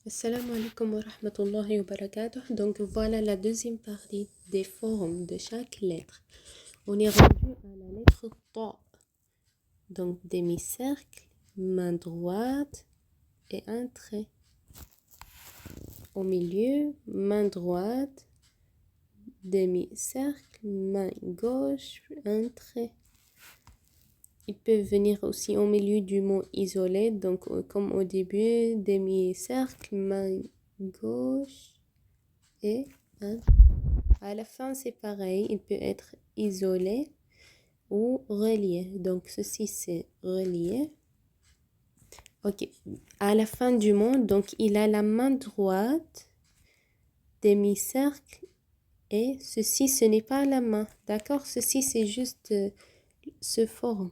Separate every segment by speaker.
Speaker 1: Assalamu alaikum wa rahmatullahi wa barakatuh. Donc voilà la deuxième partie des formes de chaque lettre. On est rendu à la lettre Ta. Donc demi-cercle, main droite et un trait. Au milieu, main droite, demi-cercle, main gauche, un trait. Il peut venir aussi au milieu du mot isolé, donc comme au début, demi-cercle, main gauche et un. À la fin, c'est pareil, il peut être isolé ou relié. Donc ceci, c'est relié. Ok, à la fin du mot, donc il a la main droite, demi-cercle, et ceci, ce n'est pas la main, d'accord? Ceci, c'est juste ce forme.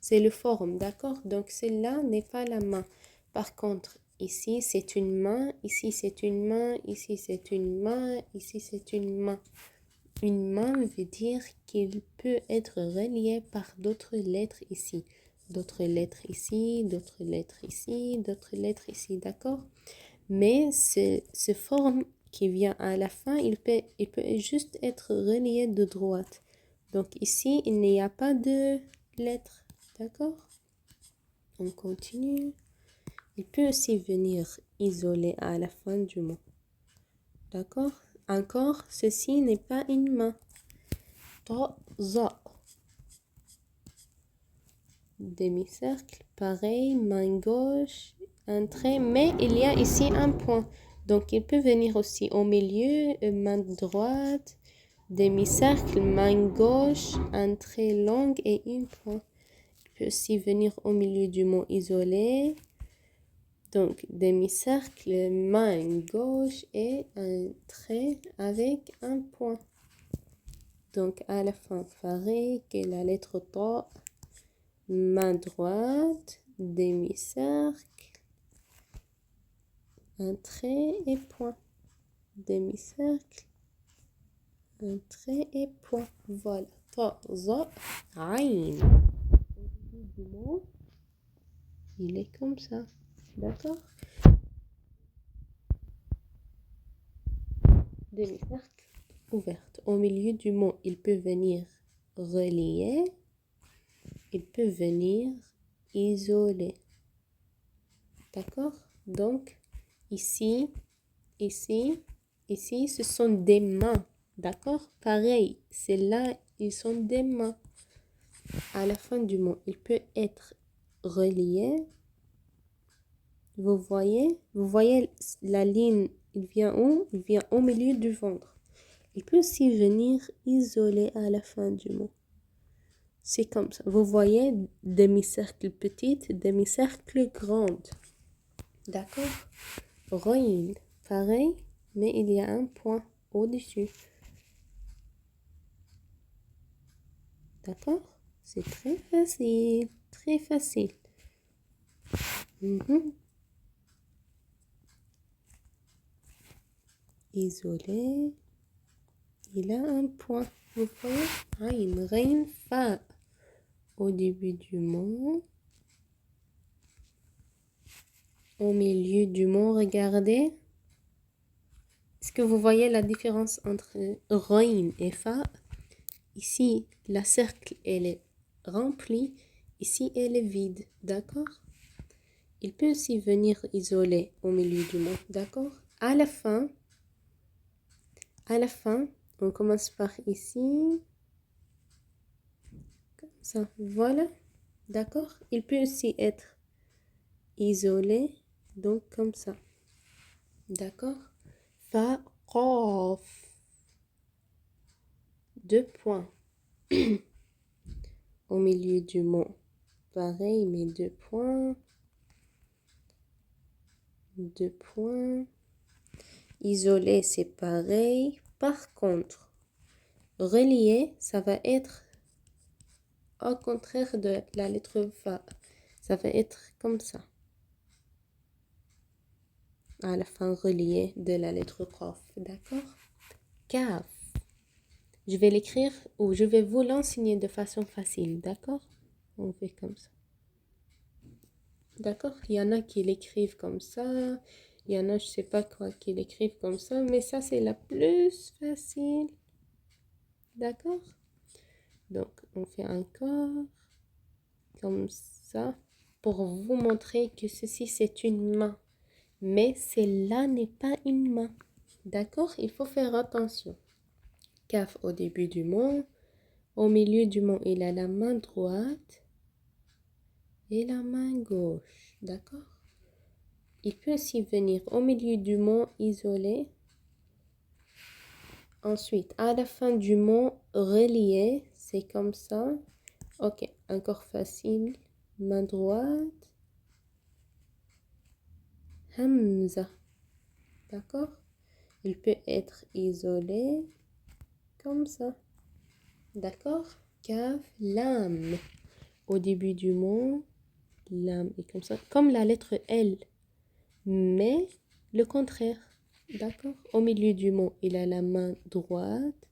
Speaker 1: C'est le forme, d'accord? Donc, celle-là n'est pas la main. Par contre, ici, c'est une main. Ici, c'est une main. Ici, c'est une main. Ici, c'est une main. Une main veut dire qu'il peut être relié par d'autres lettres ici. D'autres lettres ici, d'autres lettres ici, d'autres lettres ici, d'accord? Mais ce forme qui vient à la fin, il peut juste être relié de droite. Donc, ici, il n'y a pas de lettres. D'accord? On continue. Il peut aussi venir isolé à la fin du mot. D'accord? Encore, ceci n'est pas une main. Ta, za. Demi-cercle, pareil, main gauche, un trait, mais il y a ici un point. Donc, il peut venir aussi au milieu, main droite, demi-cercle, main gauche, un trait long et un point. Peut aussi venir au milieu du mot isolé. Donc, demi-cercle, main gauche et un trait avec un point. Donc, à la fin, pareil que la lettre Ta, main droite, demi-cercle, un trait et point. Demi-cercle, un trait et point. Voilà. Ta, za, aïn. Du mot, il est comme ça. D'accord? Demi-cercle ouverte. Au milieu du mot, il peut venir relié. Il peut venir isolé. D'accord? Donc, ici, ici, ce sont des mains. D'accord? Pareil, celles-là, ils sont des mains. À la fin du mot, il peut être relié. Vous voyez la ligne, il vient où? Il vient au milieu du ventre. Il peut aussi venir isolé à la fin du mot. C'est comme ça. Vous voyez, demi-cercle petite, demi-cercle grande. D'accord? Roïn, pareil, mais il y a un point au-dessus. D'accord? C'est très facile. Très facile. Isolé. Il a un point. Vous voyez? Aïn, rein, fa. Au début du mot. Au milieu du mot, regardez. Est-ce que vous voyez la différence entre rein et fa? Ici, la cercle, elle est remplie. Ici, elle est vide. D'accord? Il peut aussi venir isolé au milieu du mot. D'accord? À la fin, on commence par ici. Comme ça. Voilà. D'accord? Il peut aussi être isolé. Donc, comme ça. D'accord? Fa, qaf. 2 points. Au milieu du mot. Pareil, mais 2 points. 2 points. Isolé, c'est pareil. Par contre, relié, ça va être au contraire de la lettre Fa. Ça va être comme ça. À la fin, relié de la lettre Qaf. D'accord? Kaf. Je vais l'écrire ou je vais vous l'enseigner de façon facile. D'accord? On fait comme ça. D'accord? Il y en a qui l'écrivent comme ça. Il y en a, je sais pas quoi, qui l'écrivent comme ça, mais ça, c'est la plus facile. D'accord? Donc, on fait encore comme ça pour vous montrer que ceci, c'est une main. Mais celle-là n'est pas une main. D'accord? Il faut faire attention. Kaf au début du mot. Au milieu du mot, il a la main droite et la main gauche. D'accord? Il peut aussi venir au milieu du mot isolé. Ensuite, à la fin du mot relié, c'est comme ça. Ok, encore facile. Main droite. Hamza. D'accord? Il peut être isolé comme ça. D'accord? Kaf, lam. Au début du mot, lam est comme ça. Comme la lettre L. Mais le contraire. D'accord? Au milieu du mot, il a la main droite.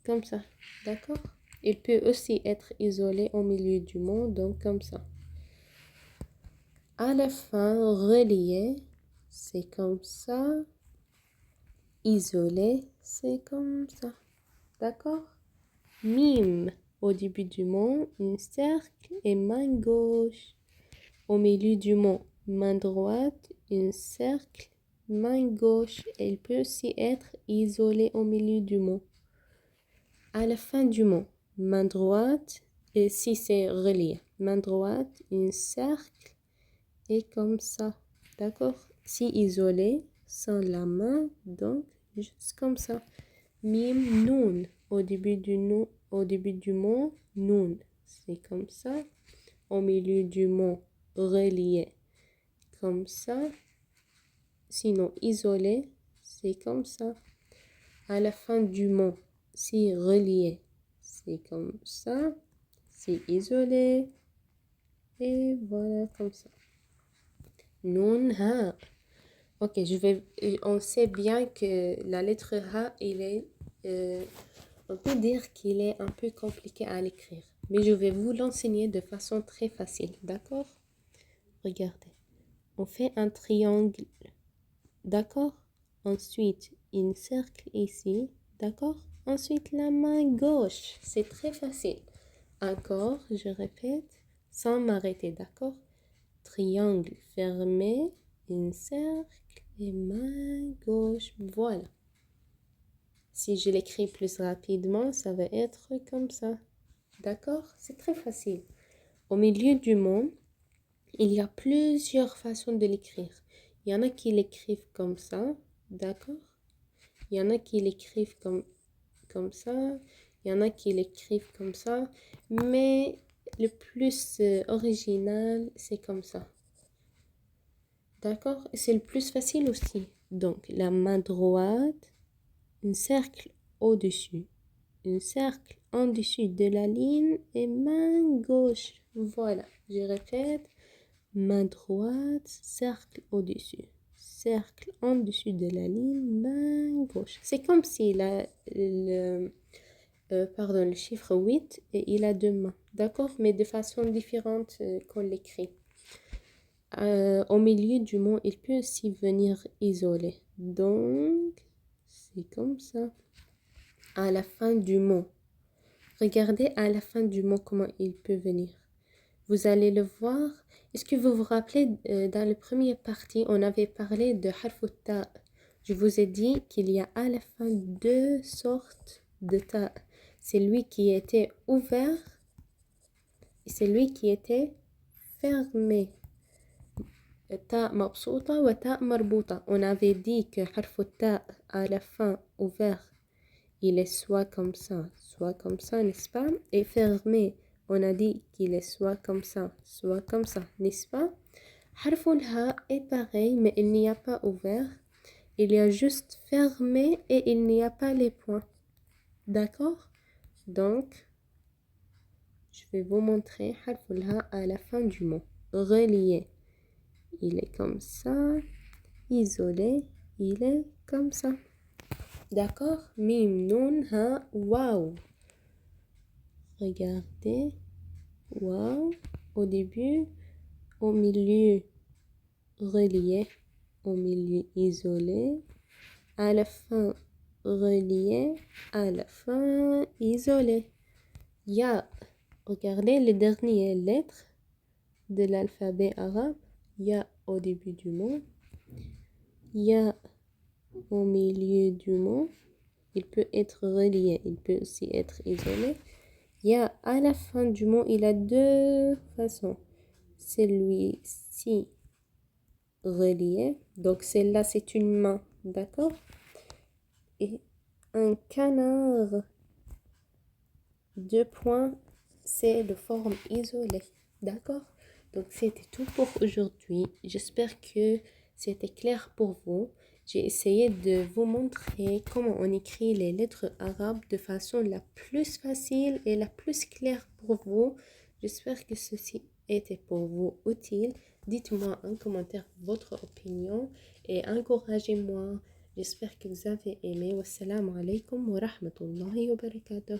Speaker 1: Comme ça. D'accord? Il peut aussi être isolé au milieu du mot, donc comme ça. À la fin, relié, c'est comme ça. Isolé, c'est comme ça. D'accord? Mime, au début du mot, un cercle et main gauche. Au milieu du mot, main droite, un cercle, main gauche. Elle peut aussi être isolée au milieu du mot. À la fin du mot, main droite, et si c'est relié, main droite, un cercle, et comme ça. D'accord? Si isolé, sans la main, donc juste comme ça. Mime, noun, au début du mot, noun. C'est comme ça. Au milieu du mot, relié, comme ça. Sinon, isolé, c'est comme ça. À la fin du mot, si relié, c'est comme ça. C'est isolé. Et voilà, comme ça. Nun, ha. Ok, on sait bien que la lettre ha, on peut dire qu'il est un peu compliqué à l'écrire. Mais je vais vous l'enseigner de façon très facile, d'accord? Regardez. On fait un triangle, d'accord? Ensuite, un cercle ici, d'accord? Ensuite, la main gauche. C'est très facile. Encore, je répète, sans m'arrêter, d'accord? Triangle fermé, un cercle et main gauche. Voilà. Si je l'écris plus rapidement, ça va être comme ça. D'accord? C'est très facile. Au milieu du mot, il y a plusieurs façons de l'écrire. Il y en a qui l'écrivent comme ça. D'accord? Il y en a qui l'écrivent comme ça. Il y en a qui l'écrivent comme ça. Mais le plus original, c'est comme ça. D'accord? C'est le plus facile aussi. Donc, la main droite, un cercle au-dessus, un cercle en dessus de la ligne et main gauche. Voilà, je répète. Main droite, cercle au-dessus, cercle en dessus de la ligne, main gauche. C'est comme si le chiffre 8, et il a deux mains. D'accord? Mais de façon différente qu'on l'écrit. Au milieu du mot, il peut aussi venir isolé. Donc, c'est comme ça. À la fin du mot. Regardez à la fin du mot comment il peut venir. Vous allez le voir. Est-ce que vous vous rappelez, dans la première partie, on avait parlé de harf ta. Je vous ai dit qu'il y a à la fin deux sortes de ta. C'est lui qui était ouvert et c'est lui qui était fermé. Ta mabsouta ou ta marbouta. On avait dit que harf ta à la fin ouvert, il est soit comme ça, n'est-ce pas? Et fermé, on a dit qu'il est soit comme ça, n'est-ce pas? Harful ha est pareil, mais il n'y a pas ouvert. Il y a juste fermé et il n'y a pas les points. D'accord? Donc, je vais vous montrer harful ha à la fin du mot. Relié, il est comme ça. Isolé, il est comme ça. D'accord? Mim, nun, ha, waouh. Regardez. Waouh. Au début, au milieu, relié. au milieu isolé, à la fin relié, à la fin isolé. Ya, regardez les dernières lettres de l'alphabet arabe. Ya au début du mot, ya au milieu du mot. Il peut être relié, il peut aussi être isolé. Ya à la fin du mot, il a deux façons. Celui-ci relié, donc celle-là c'est une main, d'accord? Et un canard, deux points, c'est de forme isolée, d'accord? Donc c'était tout pour aujourd'hui. J'espère que c'était clair pour vous. J'ai essayé de vous montrer comment on écrit les lettres arabes de façon la plus facile et la plus claire pour vous. J'espère que ceci était pour vous utile. Dites-moi en commentaire votre opinion et encouragez-moi. J'espère que vous avez aimé. Wassalamu alaikum wa rahmatullahi wa barakatuh.